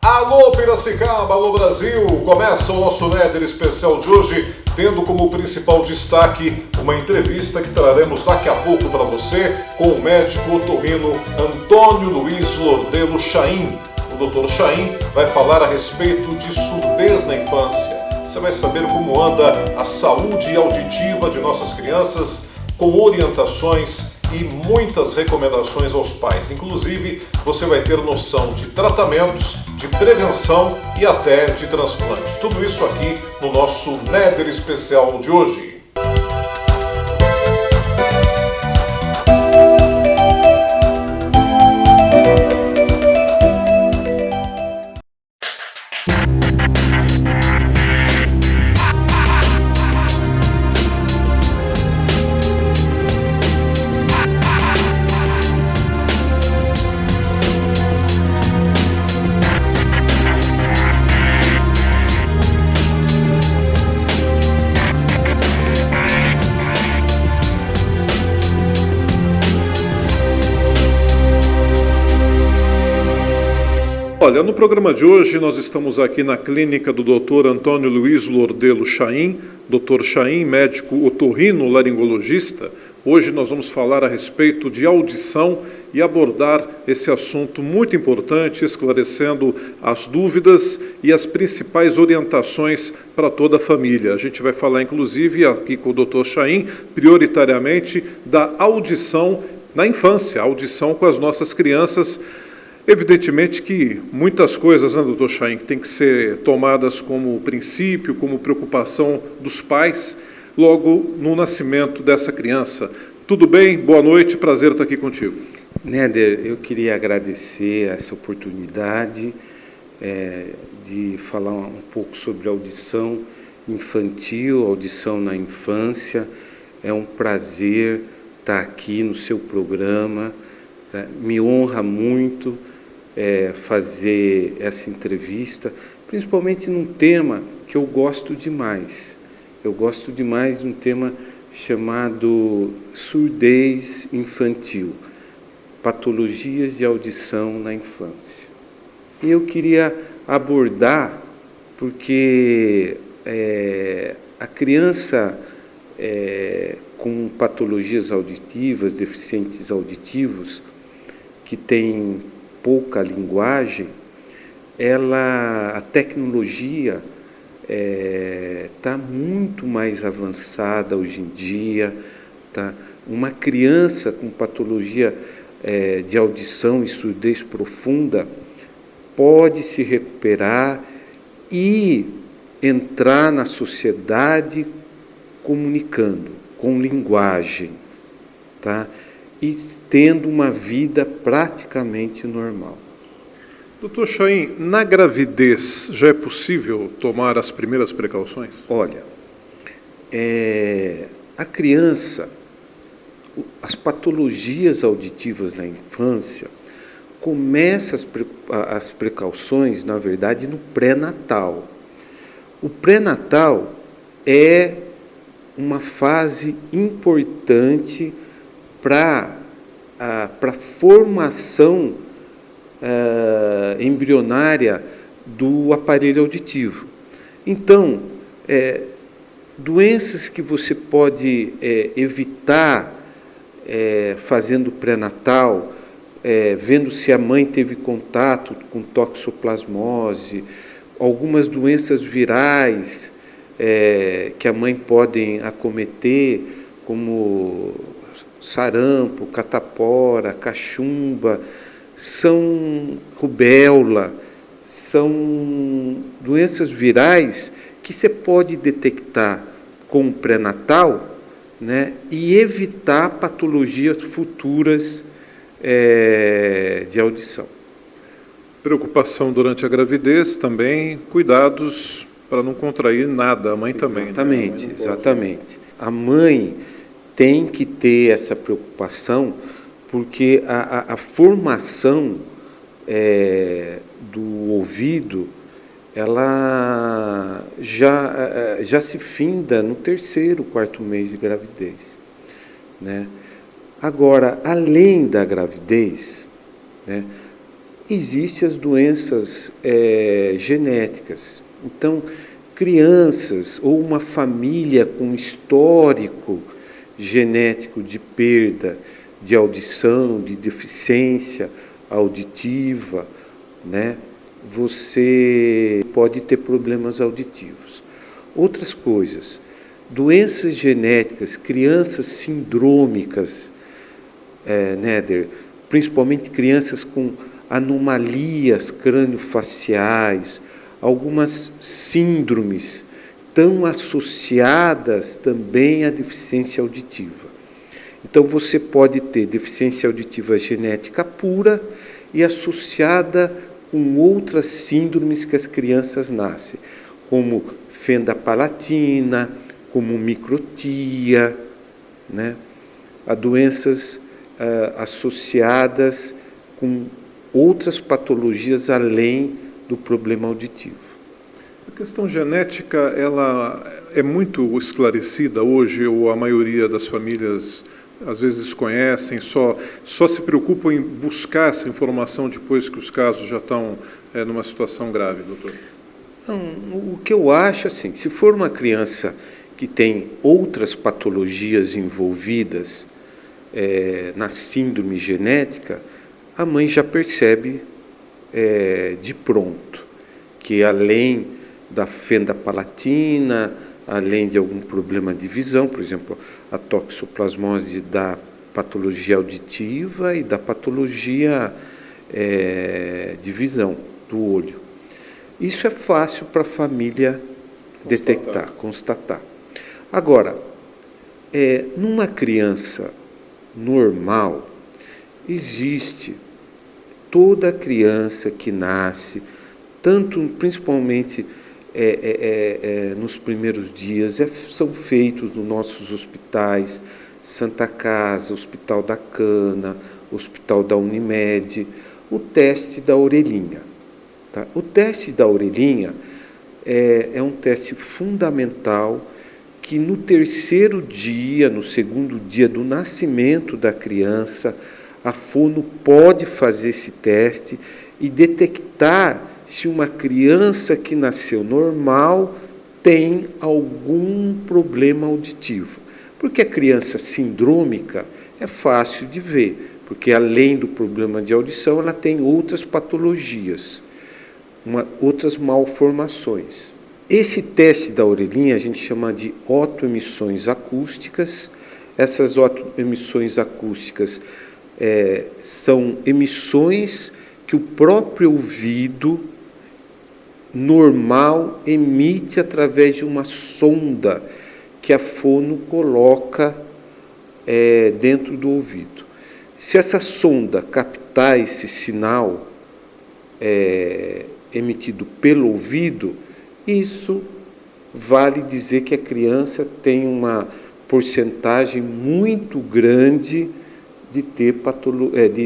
Alô Piracicaba, alô Brasil! Começa o nosso Néder especial de hoje, tendo como principal destaque uma entrevista que traremos daqui a pouco para você com o médico otorrino Antônio Luiz Lordelo Chaim. O Dr. Chaim vai falar a respeito de surdez na infância. Você vai saber como anda a saúde auditiva de nossas crianças, com orientações e muitas recomendações aos pais. Inclusive, você vai ter noção de tratamentos, de prevenção e até de transplante. Tudo isso aqui no nosso Néder especial de hoje. Olha, no programa de hoje nós estamos aqui na clínica do Dr. Antônio Luiz Lordelo Chaim, Dr. Chaim, médico otorrino-laringologista. Hoje nós vamos falar a respeito de audição e abordar esse assunto muito importante, esclarecendo as dúvidas e as principais orientações para toda a família. A gente vai falar, inclusive, aqui com o Dr. Chaim, prioritariamente da audição na infância, audição com as nossas crianças. Evidentemente que muitas coisas, né, doutor Chaim, que têm que ser tomadas como princípio, como preocupação dos pais, logo no nascimento dessa criança. Tudo bem? Boa noite, prazer estar aqui contigo. Néder, eu queria agradecer essa oportunidade de falar um pouco sobre audição infantil, audição na infância. É um prazer estar aqui no seu programa, me honra muito fazer essa entrevista, principalmente num tema que eu gosto demais. Eu gosto demais de um tema chamado surdez infantil, patologias de audição na infância. E eu queria abordar, porque a criança com patologias auditivas, deficientes auditivos, que tem pouca linguagem, a tecnologia está muito mais avançada hoje em dia. Tá? Uma criança com patologia de audição e surdez profunda pode se recuperar e entrar na sociedade comunicando, com linguagem, tá? E tendo uma vida praticamente normal. Doutor Chaim, na gravidez já é possível tomar as primeiras precauções? Olha, a criança, as patologias auditivas na infância, começam as precauções, na verdade, no pré-natal. O pré-natal é uma fase importante para a formação embrionária do aparelho auditivo. Então, doenças que você pode evitar fazendo pré-natal, vendo se a mãe teve contato com toxoplasmose, algumas doenças virais que a mãe pode acometer, como sarampo, catapora, cachumba, rubéola, são doenças virais que você pode detectar com o pré-natal, né, e evitar patologias futuras de audição. Preocupação durante a gravidez também, cuidados para não contrair nada, a mãe também. Exatamente, né? Exatamente. A mãe tem que ter essa preocupação, porque a formação do ouvido, ela já se finda no 3º, 4º mês de gravidez, né? Agora, além da gravidez, né, Existem as doenças genéticas. Então, crianças ou uma família com histórico genético de perda de audição, de deficiência auditiva, né? Você pode ter problemas auditivos. Outras coisas, doenças genéticas, crianças sindrômicas, Néder, principalmente crianças com anomalias craniofaciais, algumas síndromes estão associadas também à deficiência auditiva. Então, você pode ter deficiência auditiva genética pura e associada com outras síndromes que as crianças nascem, como fenda palatina, como microtia, né? Há doenças associadas com outras patologias além do problema auditivo. A questão genética, ela é muito esclarecida hoje, ou a maioria das famílias às vezes desconhecem, só se preocupam em buscar essa informação depois que os casos já estão numa situação grave, doutor? Não, o que eu acho, assim, se for uma criança que tem outras patologias envolvidas na síndrome genética, a mãe já percebe de pronto que, além da fenda palatina, além de algum problema de visão, por exemplo, a toxoplasmose da patologia auditiva e da patologia de visão do olho. Isso é fácil para a família detectar, constatar. Agora, numa criança normal, existe toda criança que nasce, principalmente nos primeiros dias, são feitos nos nossos hospitais, Santa Casa, Hospital da Cana, Hospital da Unimed, o teste da orelhinha. Tá? O teste da orelhinha é um teste fundamental que no terceiro dia, no segundo dia do nascimento da criança, a fono pode fazer esse teste e detectar se uma criança que nasceu normal tem algum problema auditivo. Porque a criança sindrômica é fácil de ver, porque além do problema de audição, ela tem outras patologias, outras malformações. Esse teste da orelhinha a gente chama de otoemissões acústicas. Essas otoemissões acústicas são emissões que o próprio ouvido normal emite através de uma sonda que a fono coloca dentro do ouvido. Se essa sonda captar esse sinal emitido pelo ouvido, isso vale dizer que a criança tem uma porcentagem muito grande de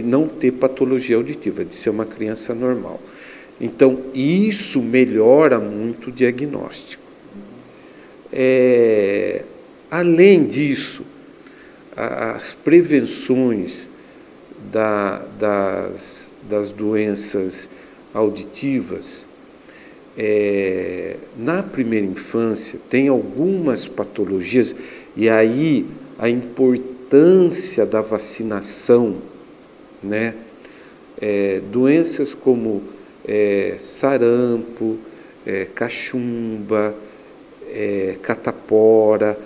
não ter patologia auditiva, de ser uma criança normal. Então, isso melhora muito o diagnóstico. Além disso, as prevenções das doenças auditivas, na primeira infância, tem algumas patologias, e aí a importância da vacinação, né? Doenças como sarampo, cachumba, catapora,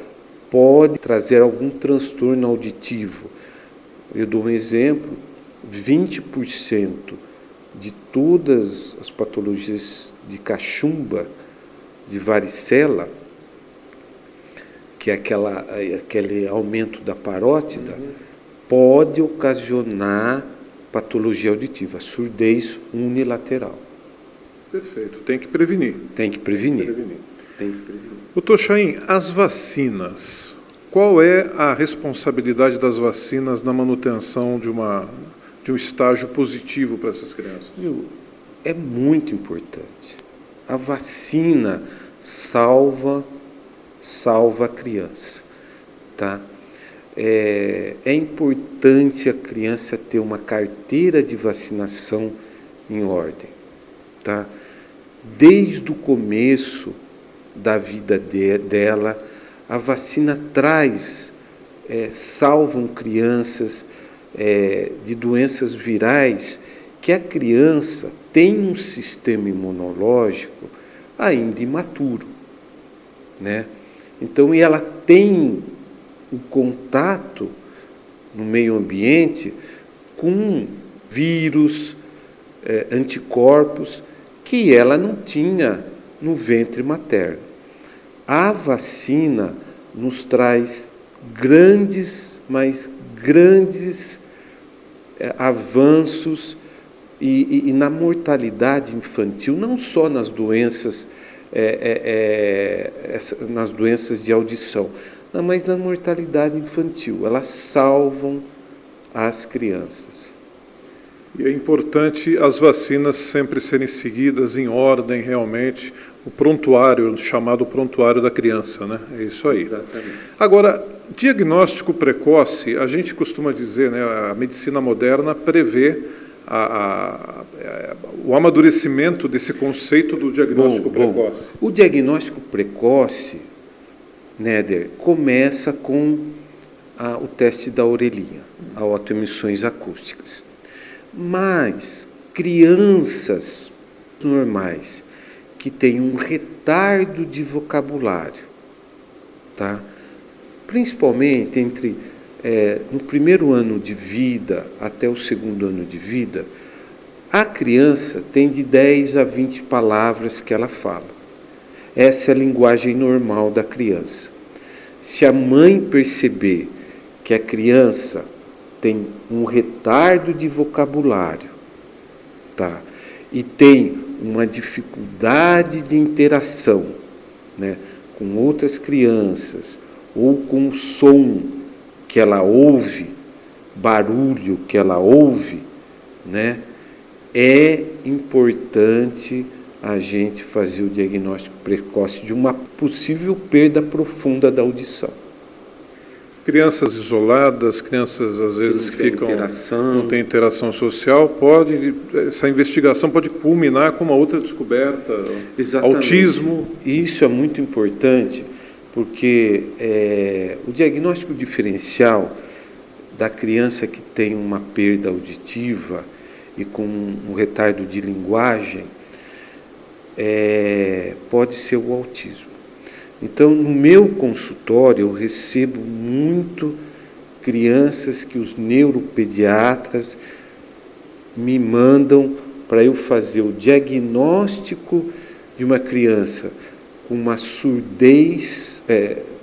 pode trazer algum transtorno auditivo. Eu dou um exemplo: 20% de todas as patologias de cachumba, de varicela, que é aquele aumento da parótida, pode ocasionar patologia auditiva, surdez unilateral. Perfeito, tem que prevenir. Tem que prevenir. Doutor Chaim, as vacinas, qual é a responsabilidade das vacinas na manutenção de um estágio positivo para essas crianças? É muito importante. A vacina salva a criança, tá? É importante a criança ter uma carteira de vacinação em ordem, tá? Desde o começo da vida dela, a vacina traz, salvam crianças de doenças virais, que a criança tem um sistema imunológico ainda imaturo, né? Então, e ela tem o contato no meio ambiente com vírus, anticorpos, que ela não tinha no ventre materno. A vacina nos traz grandes, mas grandes avanços e na mortalidade infantil, não só nas doenças, nas doenças de audição, mas na mortalidade infantil. Elas salvam as crianças. E é importante as vacinas sempre serem seguidas em ordem, realmente, o prontuário, chamado prontuário da criança, né? É isso aí. Exatamente. Agora, diagnóstico precoce, a gente costuma dizer, né, a medicina moderna prevê o amadurecimento desse conceito do diagnóstico precoce. O diagnóstico precoce, Néder, começa com o teste da orelhinha, a autoemissões acústicas. Mas crianças normais que têm um retardo de vocabulário, tá? Principalmente no primeiro ano de vida até o segundo ano de vida, a criança tem de 10 a 20 palavras que ela fala. Essa é a linguagem normal da criança. Se a mãe perceber que a criança tem um retardo de vocabulário, tá? E tem uma dificuldade de interação, né, com outras crianças, ou com o som que ela ouve, barulho que ela ouve, né, é importante a gente fazer o diagnóstico precoce de uma possível perda profunda da audição. Crianças isoladas, crianças às vezes que não têm interação social, essa investigação pode culminar com uma outra descoberta, Exatamente. Autismo. Isso é muito importante, porque o diagnóstico diferencial da criança que tem uma perda auditiva e com um retardo de linguagem pode ser o autismo. Então, no meu consultório, eu recebo muito crianças que os neuropediatras me mandam para eu fazer o diagnóstico de uma criança com uma surdez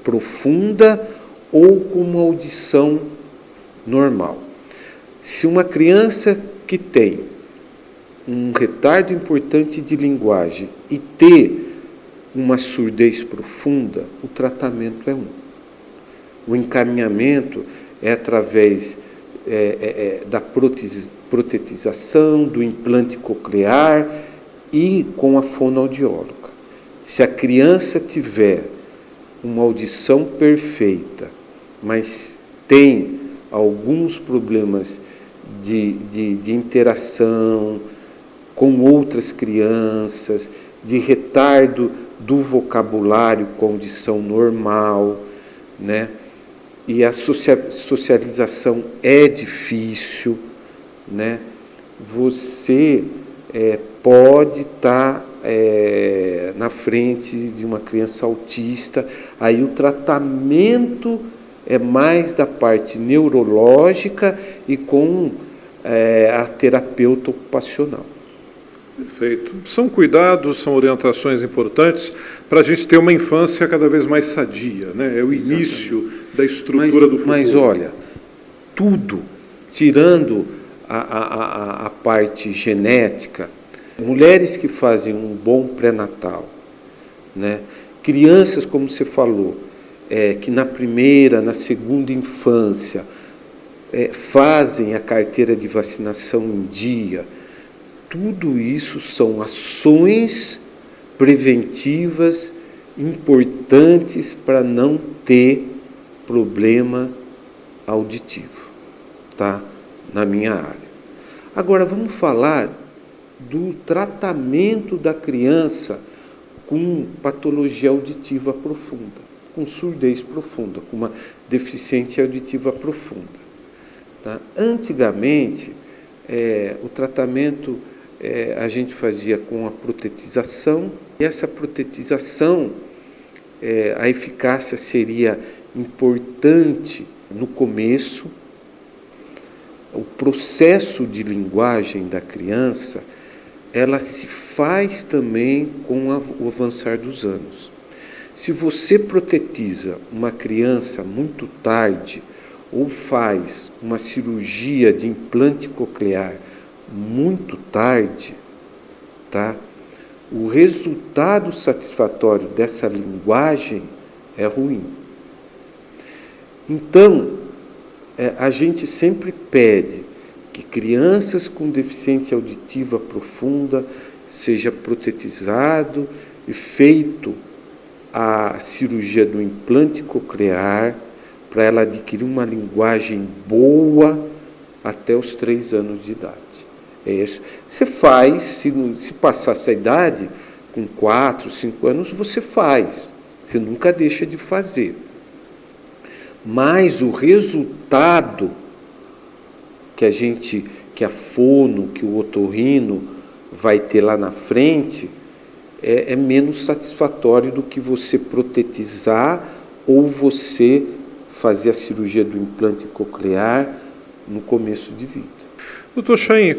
profunda ou com uma audição normal. Se uma criança que tem um retardo importante de linguagem e ter uma surdez profunda, o tratamento é um. O encaminhamento é através da protetização, do implante coclear e com a fonoaudióloga. Se a criança tiver uma audição perfeita, mas tem alguns problemas de interação com outras crianças, de retardo do vocabulário com audição normal, né? E a socialização é difícil, né? Você pode estar na frente de uma criança autista, aí o tratamento é mais da parte neurológica e com a terapeuta ocupacional. Perfeito. São cuidados, são orientações importantes para a gente ter uma infância cada vez mais sadia, né? É o início da estrutura do futuro. Mas olha, tudo, tirando a parte genética, mulheres que fazem um bom pré-natal, né? Crianças, como você falou, que na primeira, na segunda infância, fazem a carteira de vacinação em dia, tudo isso são ações preventivas importantes para não ter problema auditivo, tá? Na minha área. Agora, vamos falar do tratamento da criança com patologia auditiva profunda, com surdez profunda, com uma deficiência auditiva profunda. Tá? Antigamente, o tratamento a gente fazia com a protetização, e essa protetização, a eficácia seria importante no começo. O processo de linguagem da criança, ela se faz também com o avançar dos anos. Se você protetiza uma criança muito tarde, ou faz uma cirurgia de implante coclear muito tarde, tá? O resultado satisfatório dessa linguagem é ruim. Então, a gente sempre pede que crianças com deficiência auditiva profunda seja protetizado e feito a cirurgia do implante coclear para ela adquirir uma linguagem boa até os 3 anos de idade. É isso. Você faz, se passar essa idade, com 4, 5 anos, você faz. Você nunca deixa de fazer. Mas o resultado que a fono, que o otorrino vai ter lá na frente, é menos satisfatório do que você protetizar ou você fazer a cirurgia do implante coclear no começo de vida. Doutor Chaim,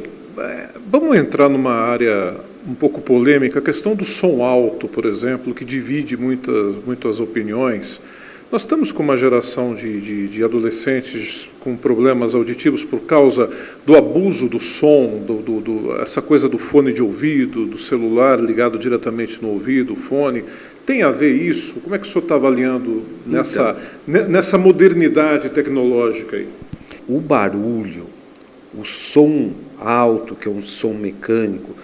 vamos entrar numa área um pouco polêmica, a questão do som alto, por exemplo, que divide muitas opiniões. Nós estamos com uma geração de adolescentes com problemas auditivos por causa do abuso do som, essa coisa do fone de ouvido, do celular ligado diretamente no ouvido, o fone. Tem a ver isso? Como é que o senhor está avaliando nessa modernidade tecnológica aí? O barulho, o som alto, que é um som mecânico,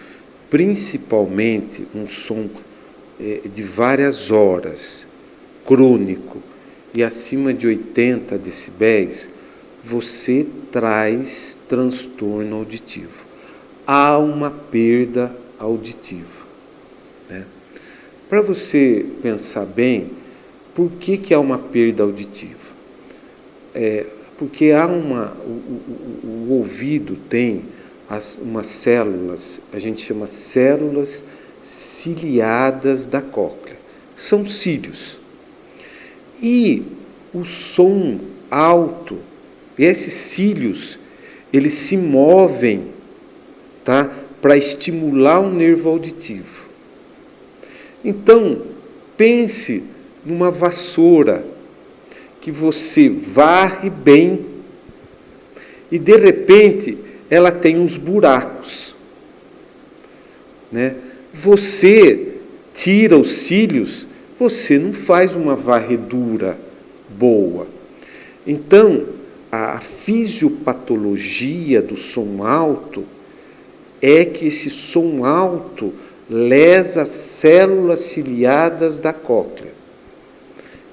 principalmente um som de várias horas, crônico, e acima de 80 decibéis, você traz transtorno auditivo. Há uma perda auditiva, né? Para você pensar bem, por que há uma perda auditiva? Porque o ouvido tem umas células, a gente chama células ciliadas da cóclea. São cílios. E o som alto, esses cílios, eles se movem, tá, para estimular o nervo auditivo. Então, pense numa vassoura que você varre bem e, de repente, ela tem uns buracos, né? Você tira os cílios, você não faz uma varredura boa. Então, a fisiopatologia do som alto é que esse som alto lesa as células ciliadas da cóclea,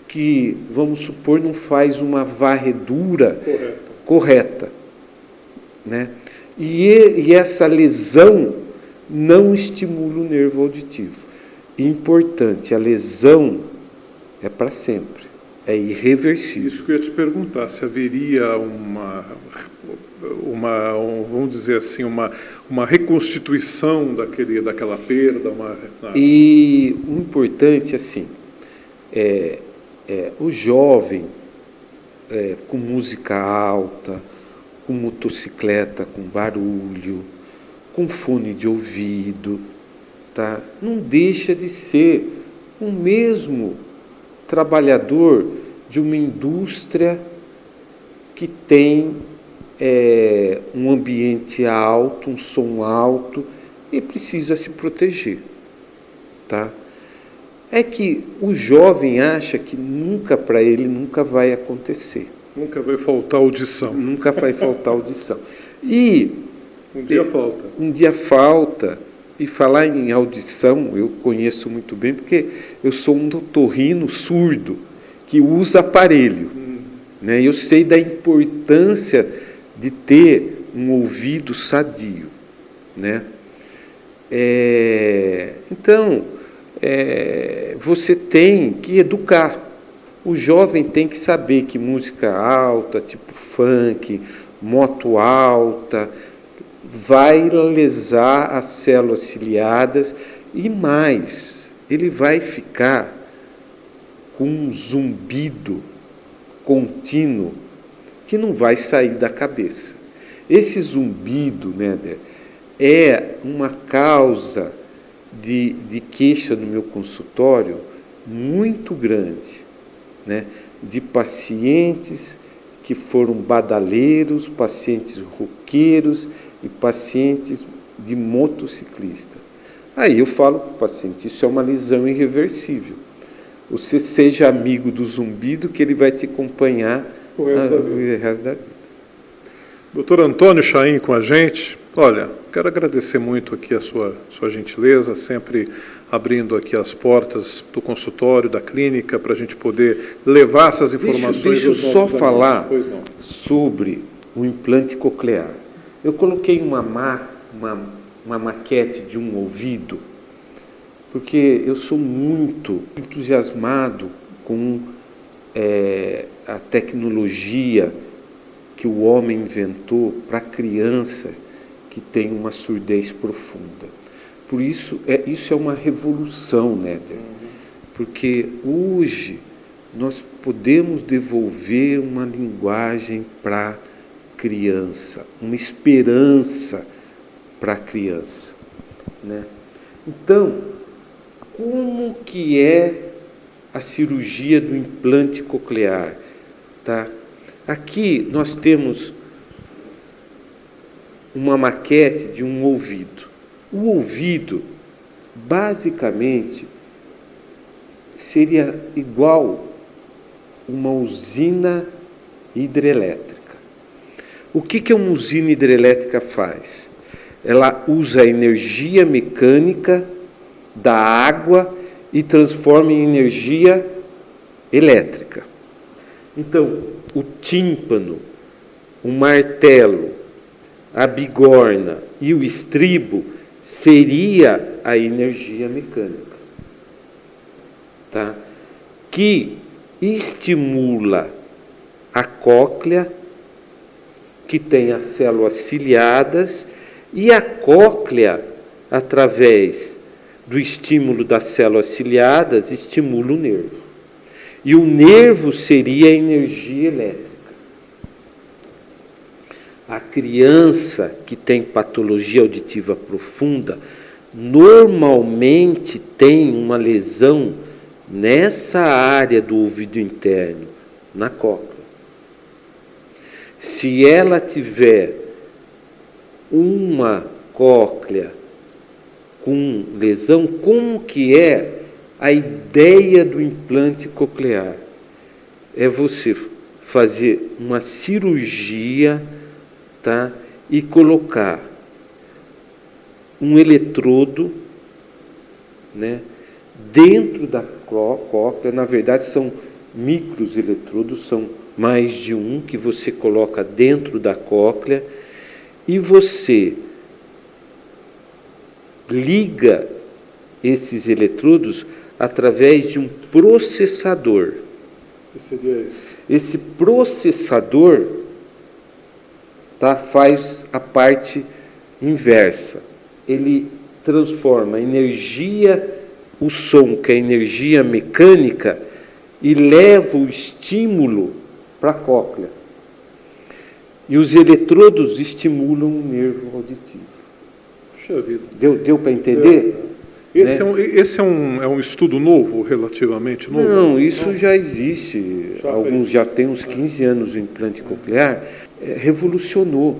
que, vamos supor, não faz uma varredura correta, né? E essa lesão não estimula o nervo auditivo. Importante, a lesão é para sempre, é irreversível. Isso que eu ia te perguntar, se haveria vamos dizer assim, uma reconstituição daquela perda. E o importante, assim, o jovem com música alta, com motocicleta com barulho, com fone de ouvido, tá? Não deixa de ser o mesmo trabalhador de uma indústria que tem um ambiente alto, um som alto, e precisa se proteger, tá? É que o jovem acha que para ele nunca vai acontecer. Nunca vai faltar audição. Nunca vai faltar audição. E um dia falta. Um dia falta. E falar em audição, eu conheço muito bem, porque eu sou um otorrino surdo, que usa aparelho. Né? Eu sei da importância de ter um ouvido sadio. Né? Então, você tem que educar. O jovem tem que saber que música alta, tipo funk, moto alta, vai lesar as células ciliadas e mais, ele vai ficar com um zumbido contínuo que não vai sair da cabeça. Esse zumbido, né, é uma causa de queixa no meu consultório muito grande, né, de pacientes que foram badaleiros, pacientes roqueiros e pacientes de motociclista. Aí eu falo para o paciente, isso é uma lesão irreversível. Você seja amigo do zumbido que ele vai te acompanhar o resto da vida. Doutor Antônio Chaim com a gente. Olha, quero agradecer muito aqui a sua gentileza, sempre abrindo aqui as portas do consultório, da clínica, para a gente poder levar essas informações. Deixa eu só falar sobre o implante coclear. Eu coloquei uma maquete de um ouvido, porque eu sou muito entusiasmado com a tecnologia que o homem inventou para a criança que tem uma surdez profunda. Por isso, isso é uma revolução, Néder, porque hoje nós podemos devolver uma linguagem para a criança, uma esperança para a criança, né? Então, como que é a cirurgia do implante coclear? Tá? Aqui nós temos uma maquete de um ouvido. O ouvido, basicamente, seria igual uma usina hidrelétrica. O que uma usina hidrelétrica faz? Ela usa a energia mecânica da água e transforma em energia elétrica. Então, o tímpano, o martelo, a bigorna e o estribo seria a energia mecânica, tá? Que estimula a cóclea, que tem as células ciliadas, e a cóclea, através do estímulo das células ciliadas, estimula o nervo. E o nervo seria a energia elétrica. A criança que tem patologia auditiva profunda normalmente tem uma lesão nessa área do ouvido interno, na cóclea. Se ela tiver uma cóclea com lesão, como que é a ideia do implante coclear? É você fazer uma cirurgia, tá? E colocar um eletrodo, né, dentro da cóclea. Na verdade, são micros eletrodos, são mais de um que você coloca dentro da cóclea e você liga esses eletrodos através de um processador. O que seria isso? Esse processador, tá, faz a parte inversa. Ele transforma a energia, o som, que é energia mecânica, e leva o estímulo para a cóclea. E os eletrodos estimulam o nervo auditivo. Puxa vida. Deu para entender? Esse é um estudo novo, relativamente novo? Não, isso já existe. Alguns já têm uns 15 anos o implante coclear. Revolucionou,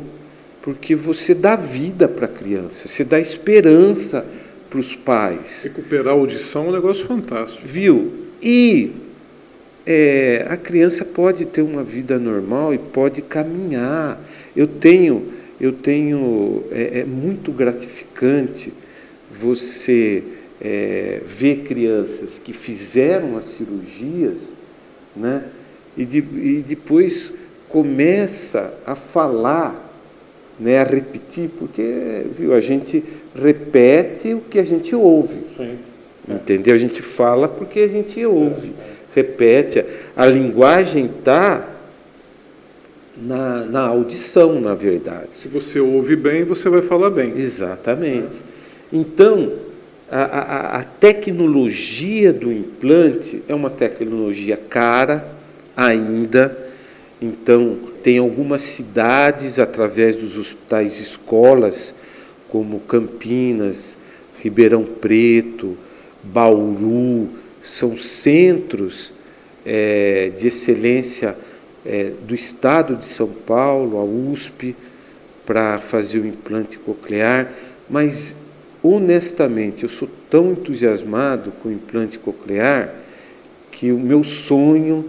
porque você dá vida para a criança, você dá esperança para os pais. Recuperar a audição é um negócio fantástico. Viu? E a criança pode ter uma vida normal e pode caminhar. É muito gratificante você ver crianças que fizeram as cirurgias, né, e depois começa a falar, né, a repetir, porque, viu, a gente repete o que a gente ouve. Sim. Entendeu? A gente fala porque a gente ouve, repete. A linguagem está na audição, na verdade. Se você ouve bem, você vai falar bem. Exatamente. Então, a tecnologia do implante é uma tecnologia cara ainda. Então, tem algumas cidades, através dos hospitais e escolas, como Campinas, Ribeirão Preto, Bauru, são centros de excelência do Estado de São Paulo, a USP, para fazer o implante coclear, mas, honestamente, eu sou tão entusiasmado com o implante coclear que o meu sonho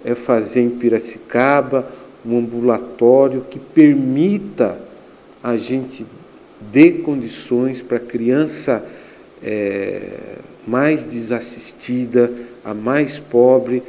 é fazer em Piracicaba um ambulatório que permita a gente dê condições para a criança mais desassistida, a mais pobre,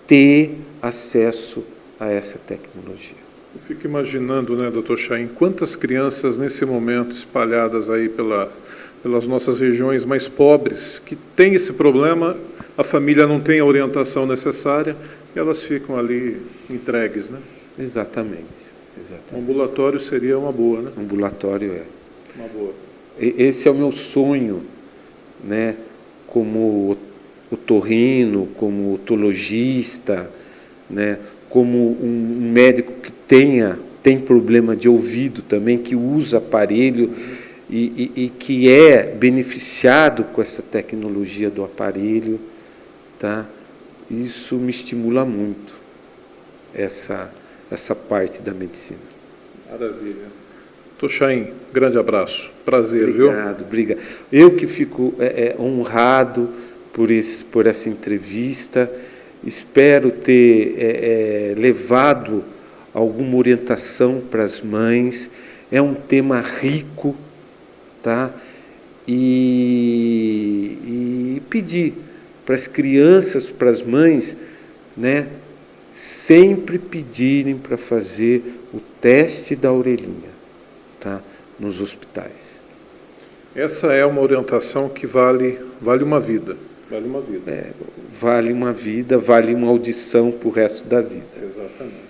ter acesso a essa tecnologia. Eu fico imaginando, né, doutor Chaim, quantas crianças nesse momento espalhadas aí pelas nossas regiões mais pobres, que têm esse problema, a família não tem a orientação necessária, e elas ficam ali entregues, né? Exatamente. O ambulatório seria uma boa, né? Ambulatório é. Uma boa. Esse é o meu sonho, né, como otorrino, como otologista, né, como um médico que tem problema de ouvido também, que usa aparelho e que é beneficiado com essa tecnologia do aparelho, tá? Isso me estimula muito, essa parte da medicina. Maravilha. Doutor Chaim, grande abraço. Prazer, viu? Obrigado. Eu que fico honrado por essa entrevista. Espero ter levado alguma orientação para as mães. É um tema rico, tá? E pedir para as crianças, para as mães, né, sempre pedirem para fazer o teste da orelhinha, tá, nos hospitais. Essa é uma orientação que vale uma vida. Vale uma vida. Vale uma vida, vale uma audição para o resto da vida. Exatamente.